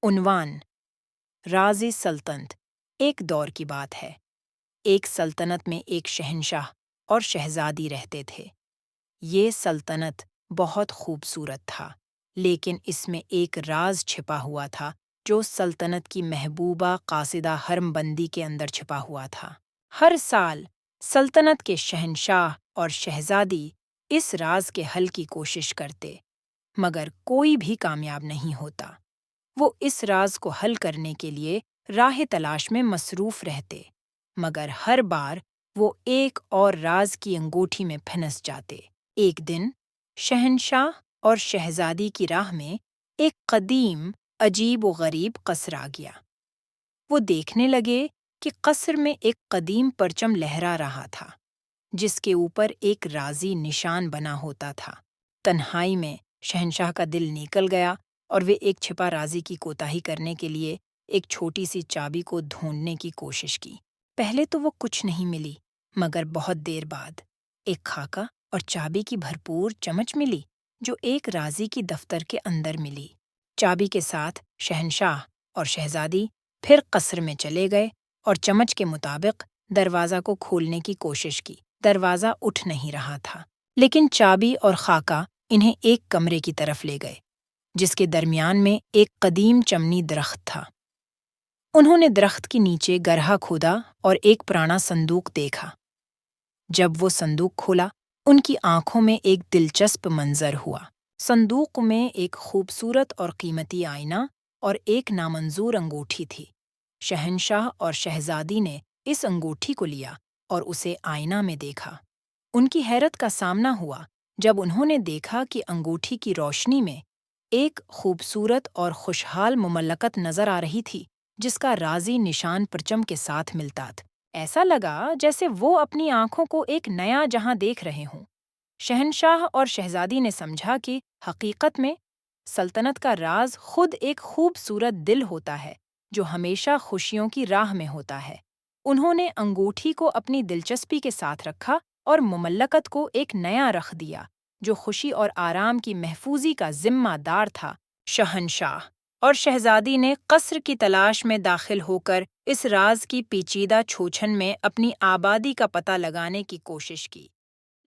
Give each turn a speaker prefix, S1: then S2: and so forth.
S1: عنوان: راز سلطنت۔ ایک دور کی بات ہے۔ ایک سلطنت میں ایک شہنشاہ اور شہزادی رہتے تھے۔ یہ سلطنت بہت خوبصورت تھا، لیکن اس میں ایک راز چھپا ہوا تھا جو سلطنت کی محبوبہ قاصدہ حرم بندی کے اندر چھپا ہوا تھا۔ ہر سال سلطنت کے شہنشاہ اور شہزادی اس راز کے حل کی کوشش کرتے، مگر کوئی بھی کامیاب نہیں ہوتا۔ وہ اس راز کو حل کرنے کے لیے راہ تلاش میں مصروف رہتے، مگر ہر بار وہ ایک اور راز کی انگوٹھی میں پھنس جاتے۔ ایک دن شہنشاہ اور شہزادی کی راہ میں ایک قدیم، عجیب و غریب قصر آ گیا۔ وہ دیکھنے لگے کہ قصر میں ایک قدیم پرچم لہرا رہا تھا، جس کے اوپر ایک رازی نشان بنا ہوتا تھا۔ تنہائی میں شہنشاہ کا دل نکل گیا اور وہ ایک چھپا رازی کی کوتاہی کرنے کے لیے ایک چھوٹی سی چابی کو ڈھونڈنے کی کوشش کی۔ پہلے تو وہ کچھ نہیں ملی، مگر بہت دیر بعد ایک خاکہ اور چابی کی بھرپور چمچ ملی، جو ایک رازی کی دفتر کے اندر ملی۔ چابی کے ساتھ شہنشاہ اور شہزادی پھر قصر میں چلے گئے اور چمچ کے مطابق دروازہ کو کھولنے کی کوشش کی۔ دروازہ اٹھ نہیں رہا تھا، لیکن چابی اور خاکہ انہیں ایک کمرے کی طرف لے گئے، جس کے درمیان میں ایک قدیم چمنی درخت تھا۔ انہوں نے درخت کے نیچے گرہا کھودا اور ایک پرانا صندوق دیکھا۔ جب وہ صندوق کھولا، ان کی آنکھوں میں ایک دلچسپ منظر ہوا۔ صندوق میں ایک خوبصورت اور قیمتی آئینہ اور ایک نامنظور انگوٹھی تھی۔ شہنشاہ اور شہزادی نے اس انگوٹھی کو لیا اور اسے آئینہ میں دیکھا۔ ان کی حیرت کا سامنا ہوا جب انہوں نے دیکھا کہ انگوٹھی کی روشنی میں ایک خوبصورت اور خوشحال مملکت نظر آ رہی تھی، جس کا رازی نشان پرچم کے ساتھ ملتا تھا۔ ایسا لگا جیسے وہ اپنی آنکھوں کو ایک نیا جہاں دیکھ رہے ہوں۔ شہنشاہ اور شہزادی نے سمجھا کہ حقیقت میں سلطنت کا راز خود ایک خوبصورت دل ہوتا ہے جو ہمیشہ خوشیوں کی راہ میں ہوتا ہے۔ انہوں نے انگوٹھی کو اپنی دلچسپی کے ساتھ رکھا اور مملکت کو ایک نیا رخ دیا جو خوشی اور آرام کی محفوظی کا ذمہ دار تھا۔ شہنشاہ اور شہزادی نے قصر کی تلاش میں داخل ہو کر اس راز کی پیچیدہ چھوچن میں اپنی آبادی کا پتہ لگانے کی کوشش کی۔